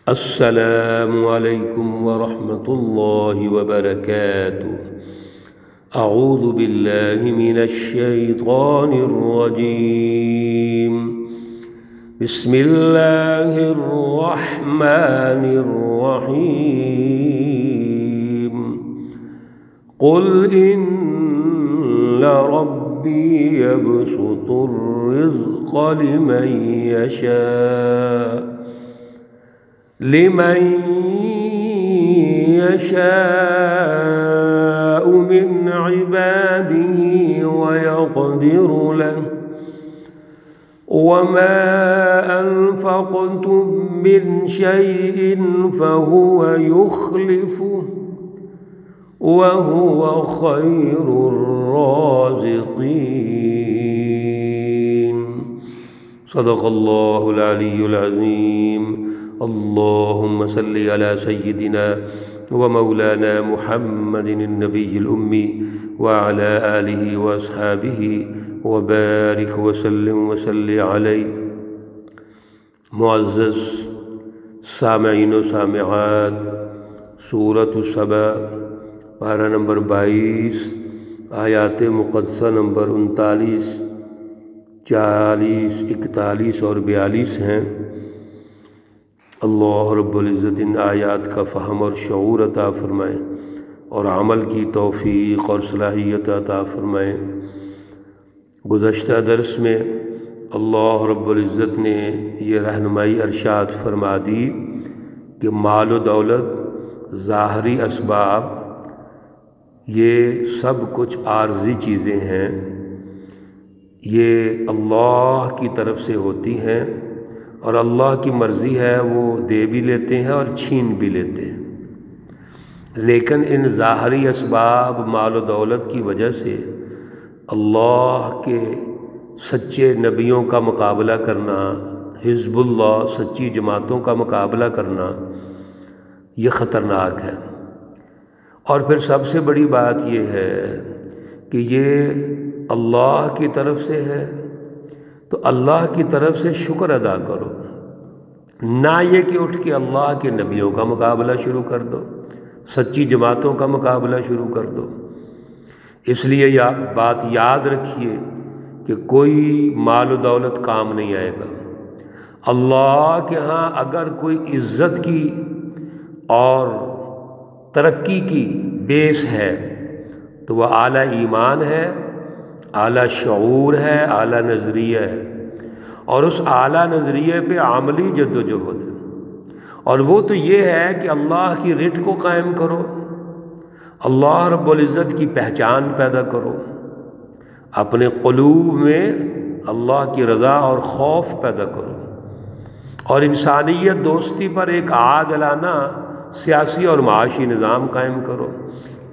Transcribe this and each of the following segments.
السلام علیکم ورحمۃ اللہ وبرکاتہ۔ اعوذ باللہ من الشیطان الرجیم، بسم اللہ الرحمن الرحیم۔ قل ان ربی یبسط الرزق لمن يشاء من عباده ويقدر له وما أنفقتم من شيء فهو يخلفه وهو خير الرازقين۔ صدق الله العلي العظيم۔ اللهم صل على سيدنا ومولانا محمد النبي الأمي وعلى آله وأصحابه وبارك وسلم وصل عليه۔ معزز سامعین و سامعات، سورۃ سبا پارہ نمبر 22، آیات مقدسہ نمبر 39، 40، 41 اور 42 ہیں۔ اللہ رب العزت ان آیات کا فہم اور شعور عطا فرمائیں اور عمل کی توفیق اور صلاحیت عطا فرمائیں۔ گزشتہ درس میں اللہ رب العزت نے یہ رہنمائی ارشاد فرما دی کہ مال و دولت، ظاہری اسباب، یہ سب کچھ عارضی چیزیں ہیں، یہ اللہ کی طرف سے ہوتی ہیں اور اللہ کی مرضی ہے وہ دے بھی لیتے ہیں اور چھین بھی لیتے ہیں۔ لیکن ان ظاہری اسباب مال و دولت کی وجہ سے اللہ کے سچے نبیوں کا مقابلہ کرنا، حزب اللہ سچی جماعتوں کا مقابلہ کرنا، یہ خطرناک ہے۔ اور پھر سب سے بڑی بات یہ ہے کہ یہ اللہ کی طرف سے ہے تو اللہ کی طرف سے شکر ادا کرو، نہ یہ کہ اٹھ کے اللہ کے نبیوں کا مقابلہ شروع کر دو، سچی جماعتوں کا مقابلہ شروع کر دو۔ اس لیے بات یاد رکھیے کہ کوئی مال و دولت کام نہیں آئے گا۔ اللہ کے ہاں اگر کوئی عزت کی اور ترقی کی بیس ہے تو وہ اعلیٰ ایمان ہے، اعلیٰ شعور ہے، اعلیٰ نظریہ ہے، اور اس اعلیٰ نظریے پہ عملی جد و جہد ہے۔ اور وہ تو یہ ہے کہ اللہ کی رٹ کو قائم کرو، اللہ رب العزت کی پہچان پیدا کرو، اپنے قلوب میں اللہ کی رضا اور خوف پیدا کرو، اور انسانیت دوستی پر ایک عادلانہ سیاسی اور معاشی نظام قائم کرو،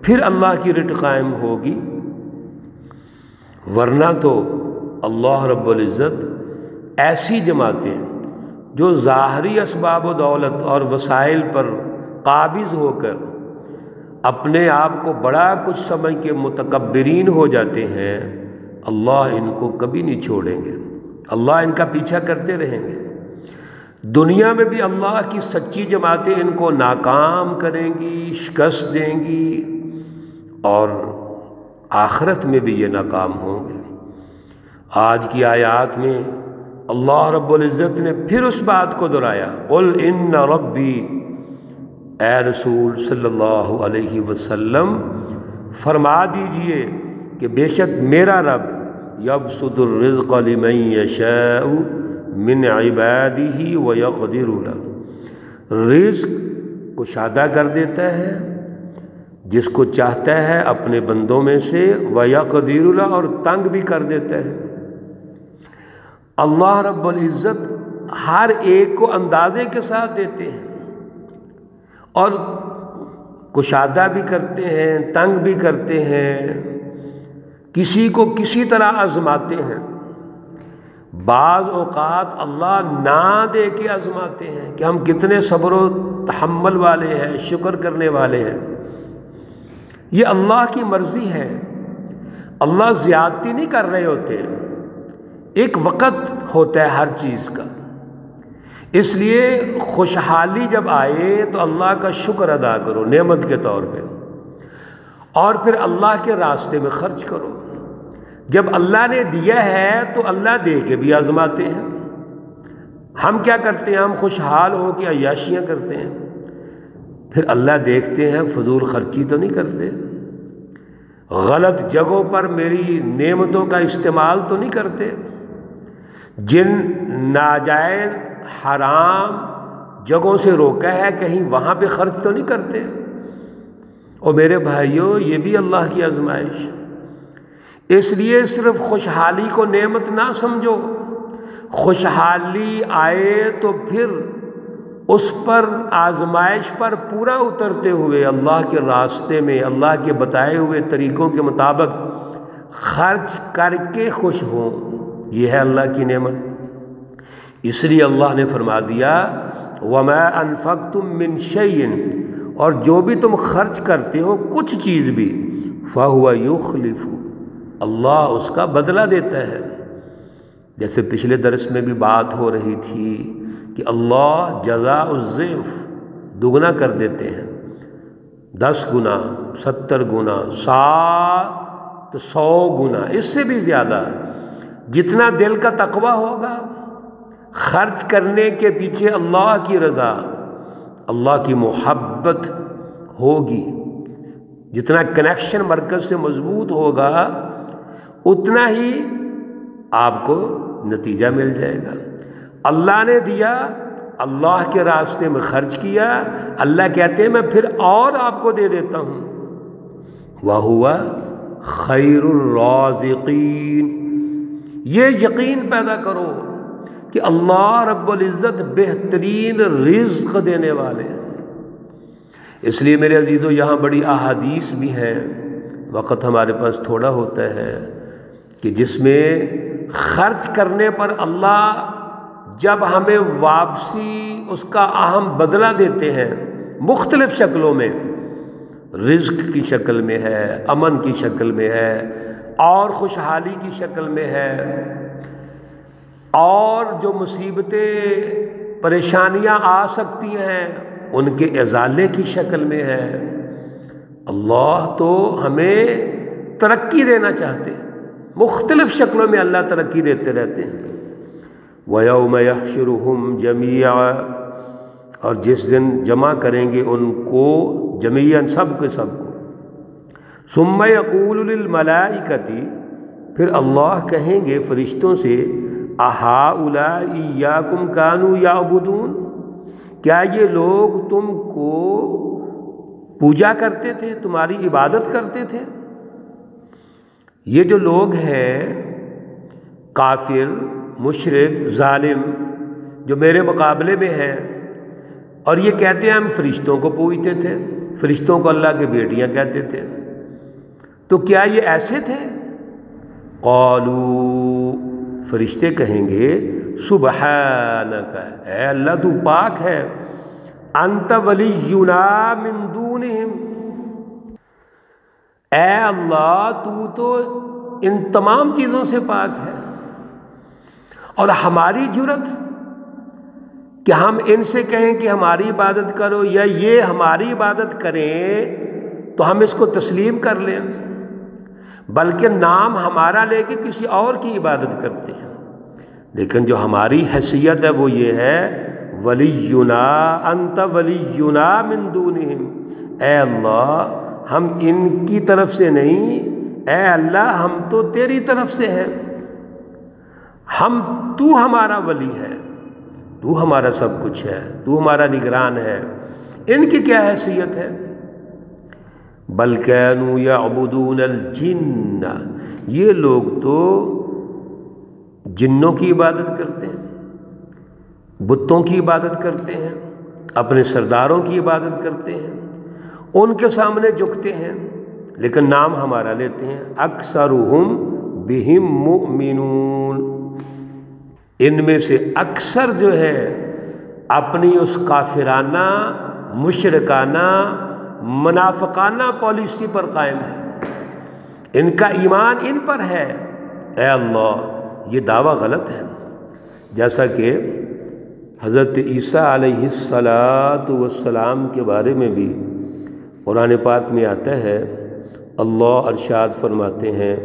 پھر اللہ کی رٹ قائم ہوگی۔ ورنہ تو اللہ رب العزت ایسی جماعتیں جو ظاہری اسباب و دولت اور وسائل پر قابض ہو کر اپنے آپ کو بڑا کچھ سمجھ کے متکبرین ہو جاتے ہیں، اللہ ان کو کبھی نہیں چھوڑیں گے، اللہ ان کا پیچھا کرتے رہیں گے۔ دنیا میں بھی اللہ کی سچی جماعتیں ان کو ناکام کریں گی، شکست دیں گی، اور آخرت میں بھی یہ ناکام ہوں گے۔ آج کی آیات میں اللہ رب العزت نے پھر اس بات کو دہرایا، قل ان ربی، اے رسول صلی اللہ علیہ وسلم فرما دیجئے کہ بے شک میرا رب یبسط الرزق لمن یشاء من عبادہ ویقدر له، رزق کشادہ کر دیتا ہے جس کو چاہتا ہے اپنے بندوں میں سے، وَيَقْدِرُ لَهُ، اور تنگ بھی کر دیتا ہے۔ اللہ رب العزت ہر ایک کو اندازے کے ساتھ دیتے ہیں اور کشادہ بھی کرتے ہیں، تنگ بھی کرتے ہیں، کسی کو کسی طرح آزماتے ہیں۔ بعض اوقات اللہ نہ دے کے آزماتے ہیں کہ ہم کتنے صبر و تحمل والے ہیں، شکر کرنے والے ہیں۔ یہ اللہ کی مرضی ہے، اللہ زیادتی نہیں کر رہے ہوتے، ایک وقت ہوتا ہے ہر چیز کا۔ اس لیے خوشحالی جب آئے تو اللہ کا شکر ادا کرو نعمت کے طور پہ، اور پھر اللہ کے راستے میں خرچ کرو۔ جب اللہ نے دیا ہے تو اللہ دے کے بھی آزماتے ہیں۔ ہم کیا کرتے ہیں؟ ہم خوشحال ہو کے عیاشیاں کرتے ہیں، پھر اللہ دیکھتے ہیں فضول خرچی تو نہیں کرتے، غلط جگہوں پر میری نعمتوں کا استعمال تو نہیں کرتے، جن ناجائز حرام جگہوں سے روکا ہے کہیں وہاں پہ خرچ تو نہیں کرتے۔ اور میرے بھائیوں، یہ بھی اللہ کی آزمائش، اس لیے صرف خوشحالی کو نعمت نہ سمجھو۔ خوشحالی آئے تو پھر اس پر آزمائش پر پورا اترتے ہوئے اللہ کے راستے میں اللہ کے بتائے ہوئے طریقوں کے مطابق خرچ کر کے خوش ہوں، یہ ہے اللہ کی نعمت۔ اس لیے اللہ نے فرما دیا وَمَا أَنفَقْتُم مِّن شَيْءٍ، اور جو بھی تم خرچ کرتے ہو کچھ چیز بھی، فَهُوَ يُخْلِفُ، اللہ اس کا بدلہ دیتا ہے۔ جیسے پچھلے درس میں بھی بات ہو رہی تھی کہ اللہ جزاء الضعف دگنا کر دیتے ہیں، 10 گنا، 70 گنا، 100 گنا، اس سے بھی زیادہ۔ جتنا دل کا تقویٰ ہوگا، خرچ کرنے کے پیچھے اللہ کی رضا، اللہ کی محبت ہوگی، جتنا کنیکشن مرکز سے مضبوط ہوگا اتنا ہی آپ کو نتیجہ مل جائے گا۔ اللہ نے دیا، اللہ کے راستے میں خرچ کیا، اللہ کہتے ہیں میں پھر اور آپ کو دے دیتا ہوں۔ وَهُوَ خَيْرُ الرَّازِقِينَ، یہ یقین پیدا کرو کہ اللہ رب العزت بہترین رزق دینے والے ہیں۔ اس لیے میرے عزیزو، یہاں بڑی احادیث بھی ہیں، وقت ہمارے پاس تھوڑا ہوتا ہے، کہ جس میں خرچ کرنے پر اللہ جب ہمیں واپسی اس کا اہم بدلہ دیتے ہیں مختلف شکلوں میں، رزق کی شکل میں ہے، امن کی شکل میں ہے، اور خوشحالی کی شکل میں ہے، اور جو مصیبتیں پریشانیاں آ سکتی ہیں ان کے ازالے کی شکل میں ہے۔ اللہ تو ہمیں ترقی دینا چاہتے ہیں، مختلف شکلوں میں اللہ ترقی دیتے رہتے ہیں۔ وَيَوْمَ يَحْشُرُهُمْ جَمِيعًا، اور جس دن جمع کریں گے ان کو جمیعاً، سب کے سب کو۔ ثُمَّ يَقُولُ لِلْمَلَائِكَةِ، پھر اللہ کہیں گے فرشتوں سے، أَهَٰؤُلَاءِ إِيَّاكُمْ كَانُوا يَعْبُدُونَ، کیا یہ لوگ تم کو پوجا کرتے تھے، تمہاری عبادت کرتے تھے؟ یہ جو لوگ ہیں کافر، مشرک، ظالم، جو میرے مقابلے میں ہیں، اور یہ کہتے ہیں ہم فرشتوں کو پوجتے تھے، فرشتوں کو اللہ کے بیٹیاں کہتے تھے، تو کیا یہ ایسے تھے؟ قالوا، فرشتے کہیں گے سبحانک، اے اللہ تو پاک ہے، انت ولینا من دونہم، اے اللہ تو ان تمام چیزوں سے پاک ہے، اور ہماری جرت کہ ہم ان سے کہیں کہ ہماری عبادت کرو یا یہ ہماری عبادت کریں تو ہم اس کو تسلیم کر لیں، بلکہ نام ہمارا لے کے کسی اور کی عبادت کرتے ہیں۔ لیکن جو ہماری حیثیت ہے وہ یہ ہے، ولینا انت ولینا من دونہم، اے اللہ ہم ان کی طرف سے نہیں، اے اللہ ہم تو تیری طرف سے ہیں، تو ہمارا ولی ہے، تو ہمارا سب کچھ ہے، تو ہمارا نگران ہے۔ ان کی کیا حیثیت ہے؟ بل کانوا یعبدون الجن، یہ لوگ تو جنوں کی عبادت کرتے ہیں، بتوں کی عبادت کرتے ہیں، اپنے سرداروں کی عبادت کرتے ہیں، ان کے سامنے جھکتے ہیں، لیکن نام ہمارا لیتے ہیں۔ اکثرہم بہم مؤمنون، ان میں سے اکثر جو ہے اپنی اس کافرانہ، مشرکانہ، منافقانہ پالیسی پر قائم ہے، ان کا ایمان ان پر ہے۔ اے اللہ، یہ دعویٰ غلط ہے، جیسا کہ حضرت عیسیٰ علیہ السلام کے بارے میں بھی قرآن پاک میں آتا ہے، اللہ ارشاد فرماتے ہیں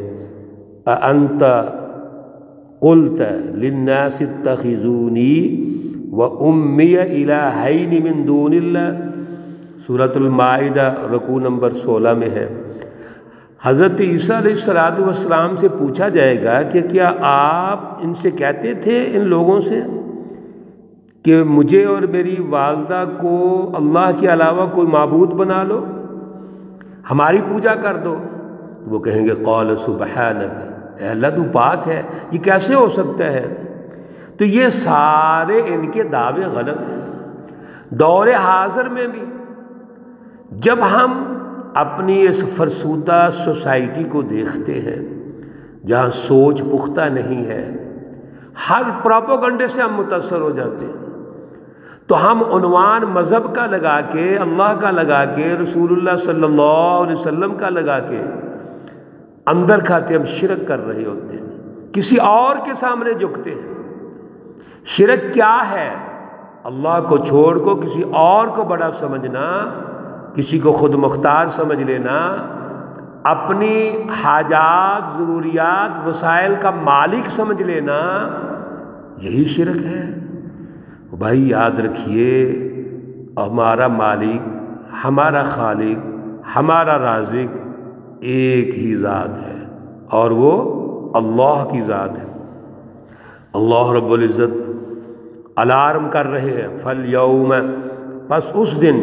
اَأَنْتَ قُلْتَ لِلنَّاسِ اتَّخِذُونِي وَأُمِّيَ إِلَٰهَيْنِ مِن دُونِ اللَّهِ، سورۃ المائدہ رکوع نمبر 16 میں ہے۔ حضرت عیسیٰ علیہ السلام سے پوچھا جائے گا کہ کیا آپ ان سے کہتے تھے، ان لوگوں سے، کہ مجھے اور میری والدہ کو اللہ کے علاوہ کوئی معبود بنا لو، ہماری پوجا کر دو؟ وہ کہیں گے قال سبحانک، اے اللہ تو پاک ہے، یہ کیسے ہو سکتا ہے؟ تو یہ سارے ان کے دعوے غلط ہیں۔ دور حاضر میں بھی جب ہم اپنی اس فرسودہ سوسائٹی کو دیکھتے ہیں جہاں سوچ پختہ نہیں ہے، ہر پروپیگنڈے سے ہم متاثر ہو جاتے ہیں، تو ہم عنوان مذہب کا لگا کے، اللہ کا لگا کے، رسول اللہ صلی اللہ علیہ وسلم کا لگا کے اندر کھاتے ہم شرک کر رہے ہوتے ہیں، کسی اور کے سامنے جھکتے ہیں۔ شرک کیا ہے؟ اللہ کو چھوڑ کو کسی اور کو بڑا سمجھنا، کسی کو خود مختار سمجھ لینا، اپنی حاجات، ضروریات، وسائل کا مالک سمجھ لینا، یہی شرک ہے۔ بھائی یاد رکھیے، ہمارا مالک، ہمارا خالق، ہمارا رازق ایک ہی ذات ہے، اور وہ اللہ کی ذات ہے۔ اللہ رب العزت الارم کر رہے ہیں، فَالْيَوْمَ، پس اس دن،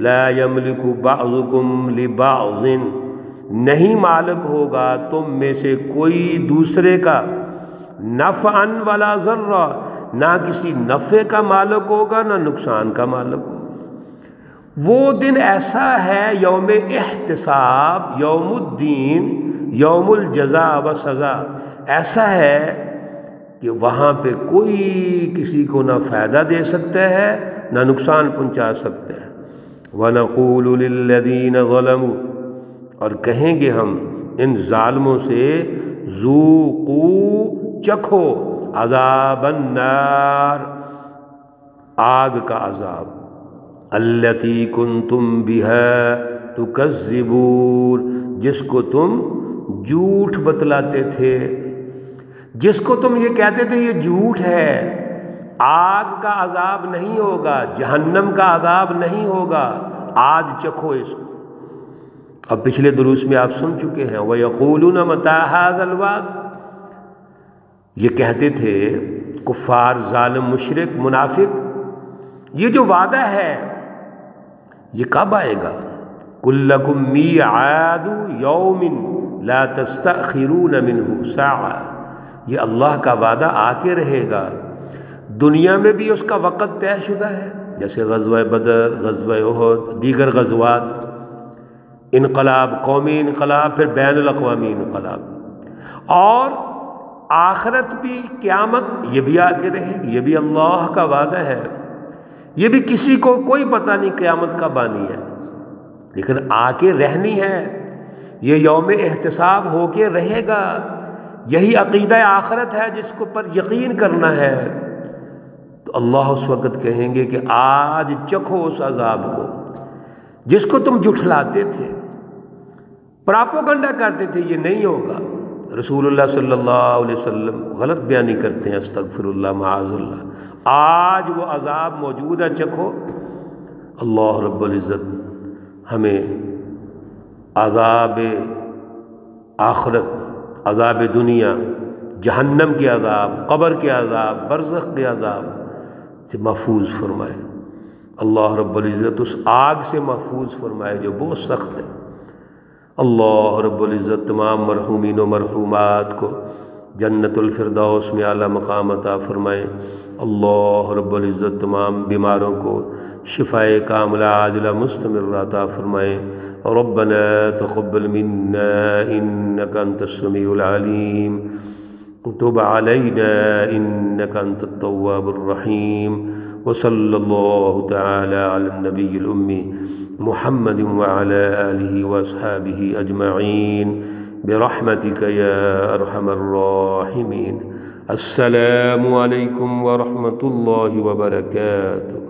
لَا يَمْلِكُ بَعْضُكُمْ لِبَعْضٍ، نہیں مالک ہوگا تم میں سے کوئی دوسرے کا، نفعاً ولا ضرا، نہ کسی نفع کا مالک ہوگا نہ نقصان کا مالک ہوگا۔ وہ دن ایسا ہے، یوم احتساب، یوم الدین، یوم الجزا و سزا، ایسا ہے کہ وہاں پہ کوئی کسی کو نہ فائدہ دے سکتا ہے نہ نقصان پہنچا سکتا ہے۔ وَنَقُولُ لِلَّذِينَ ظَلَمُوا، اور کہیں گے ہم ان ظالموں سے، ذُوقُوا، چکھو، عذاب النار، آگ کا عذاب، الَّتِي كُنْتُمْ بِهَا تُكَذِّبُونَ، جس کو تم جھوٹ بتلاتے تھے، جس کو تم یہ کہتے تھے یہ جھوٹ ہے، آگ کا عذاب نہیں ہوگا، جہنم کا عذاب نہیں ہوگا، آج چکھو اس کو۔ اب پچھلے دروس میں آپ سن چکے ہیں، وَيَقُولُونَ مَتَىٰ هَٰذَا الْوَعْدُ، یہ کہتے تھے کفار، ظالم، مشرک، منافق، یہ جو وعدہ ہے یہ کب آئے گا؟ قُل لَّكُم مِّيعَادُ يَوْمٍ لَّا تَسْتَأْخِرُونَ مِنْهُ سَاعَةً، یہ اللہ کا وعدہ آ کے رہے گا۔ دنیا میں بھی اس کا وقت طے شدہ ہے، جیسے غزوہ بدر، غزوہ احد، دیگر غزوات، انقلاب، قومی انقلاب، پھر بین الاقوامی انقلاب، اور آخرت بھی، قیامت، یہ بھی آ کے رہے گی، یہ بھی اللہ کا وعدہ ہے۔ یہ بھی کسی کو کوئی پتہ نہیں قیامت کب آنی ہے، لیکن آ کے رہنی ہے، یہ یوم احتساب ہو کے رہے گا۔ یہی عقیدہ آخرت ہے جس کو پر یقین کرنا ہے۔ تو اللہ اس وقت کہیں گے کہ آج چکھو اس عذاب کو جس کو تم جھٹلاتے تھے، پراپوگنڈا کرتے تھے یہ نہیں ہوگا۔ رسول اللہ صلی اللہ علیہ وسلم غلط بیانی کرتے ہیں، استغفر اللہ، معاذ اللہ، آج وہ عذاب موجود ہے، چکھو۔ اللہ رب العزت ہمیں عذاب آخرت، عذاب دنیا، جہنم کے عذاب، قبر کے عذاب، برزخ کے عذاب سے محفوظ فرمائے۔ اللہ رب العزت اس آگ سے محفوظ فرمائے جو بہت سخت ہے۔ اللہ رب العزت تمام مرحومین و مرحومات کو جنت الفردوس میں اعلیٰ مقام عطا فرمائے۔ اللہ رب العزت تمام بیماروں کو شفائے کاملہ عاجلہ مستمرہ عطا فرمائے۔ ربنا تقبل منا انك انت السميع العليم وتب علينا انك انت التواب الرحيم، وصلى الله تعالى على النبي الأمي محمد وعلى آله وأصحابه أجمعين برحمتك يا أرحم الراحمين۔ السلام علیکم ورحمۃ اللہ وبرکاتہ۔